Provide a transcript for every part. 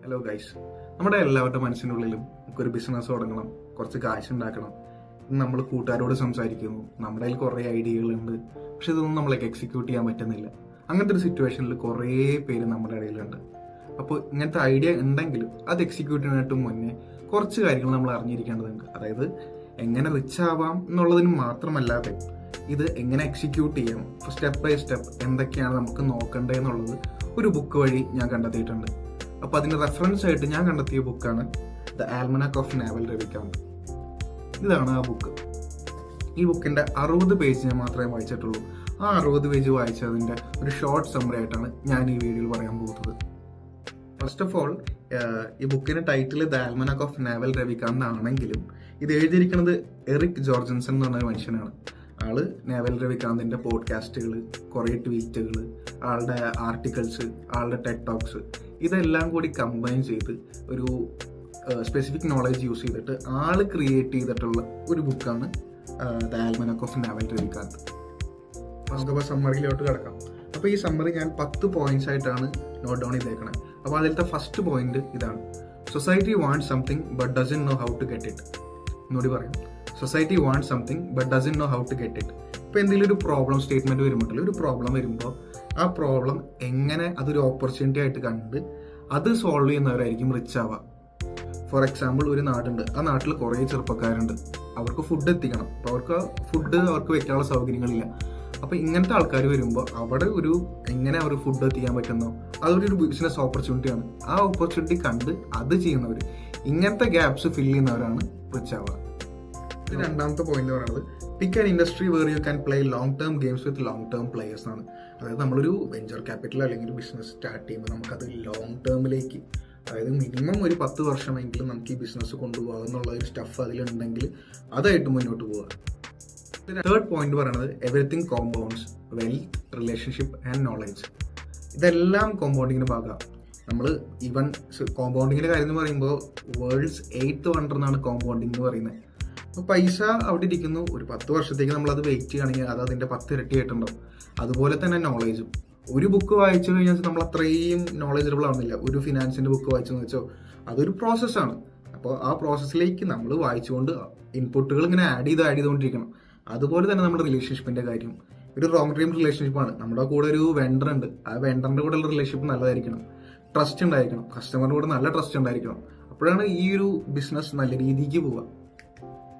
Hello guys, നമ്മുടെ എല്ലാവരുടെ മനസ്സിനുള്ളിലും നമുക്കൊരു ബിസിനസ് തുടങ്ങണം, കുറച്ച് കാശ് ഉണ്ടാക്കണം. നമ്മൾ കൂട്ടുകാരോട് സംസാരിക്കുന്നു, നമ്മുടെ കയ്യിൽ കുറേ ഐഡിയകളുണ്ട്, പക്ഷെ ഇതൊന്നും നമ്മളെ എക്സിക്യൂട്ട് ചെയ്യാൻ പറ്റുന്നില്ല. അങ്ങനത്തെ ഒരു സിറ്റുവേഷനിൽ കുറേ പേര് നമ്മുടെ ഇടയിലുണ്ട്. അപ്പോൾ ഇങ്ങനത്തെ ഐഡിയ ഉണ്ടെങ്കിലും അത് എക്സിക്യൂട്ട് ചെയ്യാനായിട്ട് മുന്നേ കുറച്ച് കാര്യങ്ങൾ നമ്മൾ അറിഞ്ഞിരിക്കേണ്ടതുണ്ട്. അതായത് എങ്ങനെ റിച്ച് ആവാം എന്നുള്ളതിന് മാത്രമല്ലാതെ ഇത് എങ്ങനെ എക്സിക്യൂട്ട് ചെയ്യാം, സ്റ്റെപ്പ് ബൈ സ്റ്റെപ്പ് എന്തൊക്കെയാണ് നമുക്ക് നോക്കേണ്ടതെന്നുള്ളത് ഒരു ബുക്ക് വഴി ഞാൻ കണ്ടെത്തിയിട്ടുണ്ട്. അപ്പോൾ അതിന്റെ റെഫറൻസ് ആയിട്ട് ഞാൻ കണ്ടെത്തിയ ബുക്കാണ് ദ ആൽമനാക് ഓഫ് നാവൽ രവികാന്ത്. ഇതാണ് ആ ബുക്ക്. ഈ ബുക്കിന്റെ 60 പേജ് ഞാൻ മാത്രമേ വായിച്ചിട്ടുള്ളൂ. ആ 60 പേജ് വായിച്ചതിന്റെ ഒരു ഷോർട്ട് സമ്മറി ആയിട്ടാണ് ഞാൻ ഈ വീഡിയോയിൽ പറയാൻ പോകുന്നത്. ഫസ്റ്റ് ഓഫ് ഓൾ, ഈ ബുക്കിന്റെ ടൈറ്റിൽ ദ ആൽമനാക് ഓഫ് നാവൽ രവികാന്ത് ആണെങ്കിലും ഇത് എഴുതിയിരിക്കുന്നത് എറിക് ജോർജൻസൺ എന്ന് പറഞ്ഞ മനുഷ്യനാണ്. ആള് നാവൽ രവികാന്തിന്റെ പോഡ്കാസ്റ്റുകൾ, കുറെ ട്വീറ്റുകൾ, ആളുടെ ആർട്ടിക്കിൾസ്, ആളുടെ ടെഡ് ടോക്സ്, ഇതെല്ലാം കൂടി കമ്പൈൻ ചെയ്ത് ഒരു സ്പെസിഫിക് നോളജ് യൂസ് ചെയ്തിട്ട് ആള് ക്രിയേറ്റ് ചെയ്തിട്ടുള്ള ഒരു ബുക്കാണ് ദ ആൽമനാക് ഓഫ് നാവൽ രവികാന്ത്. നമുക്കപ്പോൾ സമ്മറിയിലോട്ട് കിടക്കാം. അപ്പോൾ ഈ സമ്മറി ഞാൻ 10 പോയിന്റ്സ് ആയിട്ടാണ് നോട്ട് ഡൗൺ ചെയ്തേക്കണേ. അപ്പോൾ അതിലത്തെ ഫസ്റ്റ് പോയിന്റ് ഇതാണ്: society want something but doesn't know how to get it. എന്നോട് പറയാം, society want something but doesn't know how to get it. ഇപ്പോൾ എന്തെങ്കിലും ഒരു പ്രോബ്ലം സ്റ്റേറ്റ്മെന്റ് വരുമ്പോഴല്ലോ, ഒരു പ്രോബ്ലം വരുമ്പോൾ ആ പ്രോബ്ലം എങ്ങനെ അതൊരു ഓപ്പർച്യൂണിറ്റി ആയിട്ട് കണ്ട് അത് സോൾവ് ചെയ്യുന്നവരായിരിക്കും റിച്ച് ആവുക. ഫോർ എക്സാമ്പിൾ, ഒരു നാടുണ്ട്, ആ നാട്ടിൽ കുറേ ചെറുപ്പക്കാരുണ്ട്, അവർക്ക് ഫുഡ് എത്തിക്കണം. അപ്പോൾ അവർക്ക് വെക്കാനുള്ള സൗകര്യങ്ങളില്ല. അപ്പോൾ ഇങ്ങനത്തെ ആൾക്കാർ വരുമ്പോൾ അവിടെ എങ്ങനെ അവർ ഫുഡ് എത്തിക്കാൻ പറ്റുന്നോ അതൊരു ബിസിനസ് ഓപ്പർച്യൂണിറ്റിയാണ്. ആ ഓപ്പർച്യൂണിറ്റി കണ്ട് അത് ചെയ്യുന്നവർ, ഇങ്ങനത്തെ ഗ്യാപ്സ് ഫില്ല് ചെയ്യുന്നവരാണ് റിച്ച് ആവുക. രണ്ടാമത്തെ പോയിന്റ് പറയുന്നത് pick an industry where you can play long term games with long term players ആണ്. അതായത് നമ്മളൊരു വെഞ്ചർ ക്യാപിറ്റൽ അല്ലെങ്കിൽ ഒരു ബിസിനസ് സ്റ്റാർട്ട് ചെയ്യുമ്പോൾ നമുക്കത് ലോങ് ടേമിലേക്ക്, അതായത് മിനിമം ഒരു 10 വർഷമെങ്കിലും നമുക്ക് ഈ ബിസിനസ് കൊണ്ടുപോകുക എന്നുള്ള ഒരു സ്റ്റഫ് അതിലുണ്ടെങ്കിൽ അതായിട്ട് മുന്നോട്ട് പോവുക. തേർഡ് പോയിന്റ് പറയുന്നത് everything compounds: wealth, relationship and knowledge. ഇതെല്ലാം കോമ്പൗണ്ടിങ്ങിന് ഭാഗമാണ്. നമ്മൾ ഈവൻ കോമ്പൗണ്ടിങ്ങിന്റെ കാര്യം എന്ന് പറയുമ്പോൾ വേൾഡ്സ് 8th വണ്ടർ എന്നാണ് കോമ്പൗണ്ടിങ് എന്ന് പറയുന്നത്. അപ്പോൾ പൈസ അവിടെ ഇരിക്കുന്നു, ഒരു 10 വർഷത്തേക്ക് നമ്മൾ അത് വെയിറ്റ് ചെയ്യുകയാണെങ്കിൽ അത് അതിന്റെ 10 ഇരട്ടി ആയിട്ടുണ്ടാവും. അതുപോലെ തന്നെ നോളേജും. ഒരു ബുക്ക് വായിച്ചു കഴിഞ്ഞാൽ നമ്മൾ അത്രയും നോളജബിൾ ആവുന്നില്ല. ഒരു ഫിനാൻസിന്റെ ബുക്ക് വായിച്ചെന്ന് വെച്ചോ, അതൊരു പ്രോസസ്സാണ്. അപ്പോൾ ആ പ്രോസസ്സിലേക്ക് നമ്മൾ വായിച്ചുകൊണ്ട് ഇൻപുട്ടുകൾ ഇങ്ങനെ ആഡ് ചെയ്തുകൊണ്ടിരിക്കണം. അതുപോലെ തന്നെ നമ്മുടെ റിലേഷൻഷിപ്പിന്റെ കാര്യം ഒരു ലോങ് ടൈം റിലേഷൻഷിപ്പാണ്. നമ്മുടെ കൂടെ ഒരു വെണ്ടർ ഉണ്ട്, ആ വെണ്ടറിന്റെ കൂടെ ഉള്ള റിലേഷൻഷിപ്പ് നല്ലതായിരിക്കണം, ട്രസ്റ്റ് ഉണ്ടായിരിക്കണം, കസ്റ്റമറിന്റെ കൂടെ നല്ല ട്രസ്റ്റ് ഉണ്ടായിരിക്കണം. അപ്പോഴാണ് ഈ ഒരു ബിസിനസ് നല്ല രീതിക്ക് പോവുക.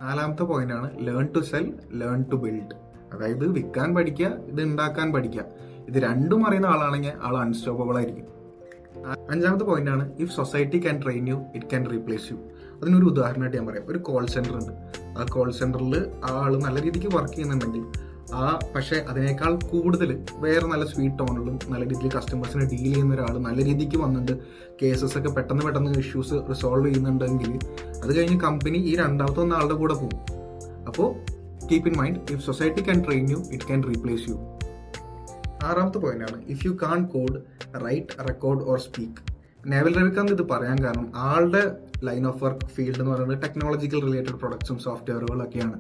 നാലാമത്തെ പോയിന്റ് ആണ് learn to sell, learn to build. അതായത് വിൽക്കാൻ പഠിക്കുക, ഇത് ഉണ്ടാക്കാൻ പഠിക്കുക. ഇത് രണ്ടും അറിയുന്ന ആളാണെങ്കിൽ ആൾ അൺസ്റ്റോപ്പബിൾ ആയിരിക്കും. അഞ്ചാമത്തെ പോയിന്റ് ആണ് if society can train you it can replace you. അതിനൊരു ഉദാഹരണമായിട്ട് ഞാൻ പറയാം. ഒരു കോൾ സെന്റർ ഉണ്ട്. ആ കോൾ സെന്ററിൽ ആൾ നല്ല രീതിക്ക് വർക്ക് ചെയ്യുന്നുണ്ടെങ്കിൽ പക്ഷെ അതിനേക്കാൾ കൂടുതൽ വേറെ നല്ല സ്വീറ്റ് ടോണിലും നല്ല രീതിയിൽ കസ്റ്റമേഴ്സിനെ ഡീൽ ചെയ്യുന്ന ഒരാൾ നല്ല രീതിക്ക് വന്നിട്ട് കേസസ് ഒക്കെ പെട്ടെന്ന് ഇഷ്യൂസ് റിസോൾവ് ചെയ്യുന്നുണ്ടെങ്കിൽ അത് കഴിഞ്ഞ് കമ്പനി ഈ രണ്ടാമത്തെ വന്ന ആളുടെ കൂടെ പോകും. അപ്പോൾ keep in mind, if society can train you it can replace you. ആറാമത്തെ പോയിന്റ് ആണ് if you can't code, write, record or speak. Naval Ravikant ഇത് പറയാൻ കാരണം ആളുടെ ലൈൻ ഓഫ് വർക്ക് ഫീൽഡ് എന്ന് പറയുന്നത് ടെക്നോളജിക്കൽ റിലേറ്റഡ് പ്രൊഡക്ട്സും സോഫ്റ്റ്വെയറുകളൊക്കെയാണ്.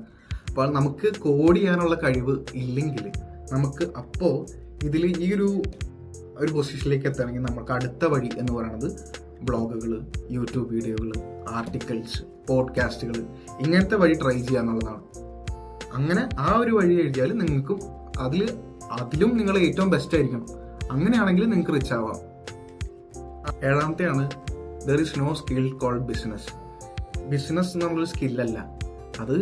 അപ്പോൾ നമുക്ക് കോഡ് ചെയ്യാനുള്ള കഴിവ് ഇല്ലെങ്കിൽ നമുക്ക് അപ്പോൾ ഇതിൽ ഈ ഒരു പൊസിഷനിലേക്ക് എത്തണമെങ്കിൽ നമുക്ക് അടുത്ത വഴി എന്ന് പറയുന്നത് ബ്ലോഗുകൾ, യൂട്യൂബ് വീഡിയോകൾ, ആർട്ടിക്കിൾസ്, പോഡ്കാസ്റ്റുകൾ, ഇങ്ങനത്തെ വഴി ട്രൈ ചെയ്യുക എന്നുള്ളതാണ്. അങ്ങനെ ആ ഒരു വഴി എഴുതിയാൽ നിങ്ങൾക്കും അതിലും നിങ്ങൾ ഏറ്റവും ബെസ്റ്റ് ആയിരിക്കണം. അങ്ങനെയാണെങ്കിൽ നിങ്ങൾക്ക് റിച്ച് ആവാം. ഏഴാമത്തെയാണ് there is no skill called business. Business എന്നുള്ളൊരു സ്കില്ലല്ല. അത്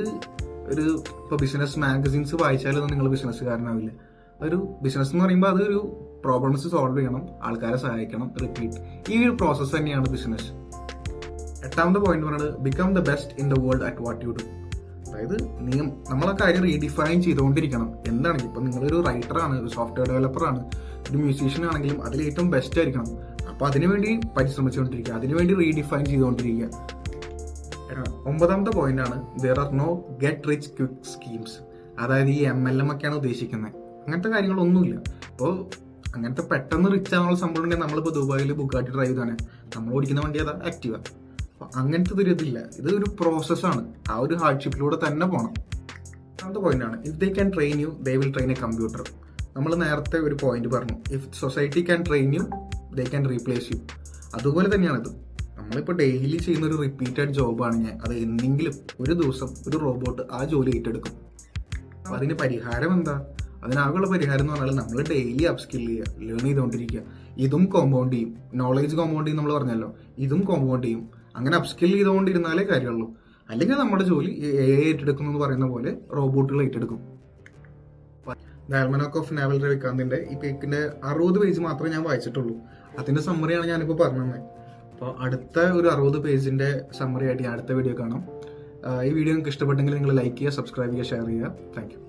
ഇപ്പോൾ ബിസിനസ് മാഗസിൻസ് വായിച്ചാലൊന്നും നിങ്ങൾ ബിസിനസ്സുകാരനാവില്ല. ഒരു ബിസിനസ് എന്ന് പറയുമ്പോൾ അതൊരു പ്രോബ്ലംസ് സോൾവ് ചെയ്യണം, ആൾക്കാരെ സഹായിക്കണം, റിപ്പീറ്റ്. ഈ ഒരു പ്രോസസ്സ് തന്നെയാണ് ബിസിനസ്. എട്ടാമത്തെ പോയിന്റ് പറയുന്നത് become the best in the world at what you do. അതായത് നമ്മളെ കാര്യം റീഡിഫൈൻ ചെയ്തുകൊണ്ടിരിക്കണം. എന്താണെങ്കിൽ ഇപ്പം നിങ്ങളൊരു റൈറ്ററാണ്, ഒരു സോഫ്റ്റ്വെയർ ഡെവലപ്പറാണ്, ഒരു മ്യൂസീഷ്യൻ ആണെങ്കിലും അതിൽ ഏറ്റവും ബെസ്റ്റ് ആയിരിക്കണം. അപ്പോൾ അതിനുവേണ്ടി പരിശ്രമിച്ചുകൊണ്ടിരിക്കുക, അതിനുവേണ്ടി റീഡിഫൈൻ ചെയ്തുകൊണ്ടിരിക്കുക. ഒമ്പതാമത്തെ പോയിന്റ് ആണ് there are no get rich quick schemes. അതായത് ഈ MLM ഒക്കെയാണ് ഉദ്ദേശിക്കുന്നത്. അങ്ങനത്തെ കാര്യങ്ങളൊന്നുമില്ല. ഇപ്പോൾ അങ്ങനത്തെ പെട്ടെന്ന് റിച്ച് ആവാനുള്ള സംഭവം ഉണ്ടെങ്കിൽ നമ്മളിപ്പോൾ ദുബായിൽ ബുഗാട്ടി ഡ്രൈവ് ചെയ്താണ്, നമ്മൾ ഓടിക്കുന്ന വണ്ടി അതാ ആക്റ്റീവ. അപ്പോൾ അങ്ങനത്തെ ഒരു ഇതില്ല. ഇത് ഒരു പ്രോസസ്സാണ്. ആ ഒരു ഹാർഡ്ഷിപ്പിലൂടെ തന്നെ പോകണം. രണ്ടാമത്തെ പോയിന്റ് ആണ് if they can train you they will train a computer. നമ്മൾ നേരത്തെ ഒരു പോയിന്റ് പറഞ്ഞു, if society can train you they can replace you. അതുപോലെ തന്നെയാണിത്. നമ്മളിപ്പോൾ ഡെയിലി ചെയ്യുന്ന ഒരു റിപ്പീറ്റഡ് ജോബാണ് ഞാൻ, അത് എന്തെങ്കിലും ഒരു ദിവസം ഒരു റോബോട്ട് ആ ജോലി ഏറ്റെടുക്കും. അപ്പം അതിന് പരിഹാരം എന്താ? അതിനാകെയുള്ള പരിഹാരം എന്ന് പറഞ്ഞാൽ നമ്മൾ ഡെയിലി അപ്സ്കിൽ ചെയ്യുക, ലേൺ ചെയ്തുകൊണ്ടിരിക്കുക. ഇതും കോമ്പൗണ്ട് ചെയ്യും, നോളേജ് കോമ്പൗണ്ട് ചെയ്യും നമ്മൾ പറഞ്ഞല്ലോ, ഇതും കോമ്പൗണ്ട് ചെയ്യും. അങ്ങനെ അപ്സ്കിൽ ചെയ്തുകൊണ്ടിരുന്നാലേ കാര്യമുള്ളൂ. അല്ലെങ്കിൽ നമ്മുടെ ജോലി AI ഏറ്റെടുക്കുന്നു എന്ന് പറയുന്ന പോലെ റോബോട്ടുകൾ ഏറ്റെടുക്കും. ദ ആൽമനാക് ഓഫ് നാവൽ രവികാന്തിന്റെ ഈ പേക്കിന്റെ 60 പേജ് മാത്രമേ ഞാൻ വായിച്ചിട്ടുള്ളൂ. അതിന്റെ സമ്മറിയാണ് ഞാനിപ്പോൾ പറഞ്ഞത്. അപ്പോൾ അടുത്ത ഒരു 60 പേജിന്റെ സമ്മറി ആയിട്ട് ഞാൻ അടുത്ത വീഡിയോ കാണാം. ഈ വീഡിയോ നിങ്ങൾക്ക് ഇഷ്ടപ്പെട്ടെങ്കിൽ നിങ്ങൾ ലൈക്ക് ചെയ്യുക, സബ്സ്ക്രൈബ് ചെയ്യുക, ഷെയർ ചെയ്യുക. Thank you.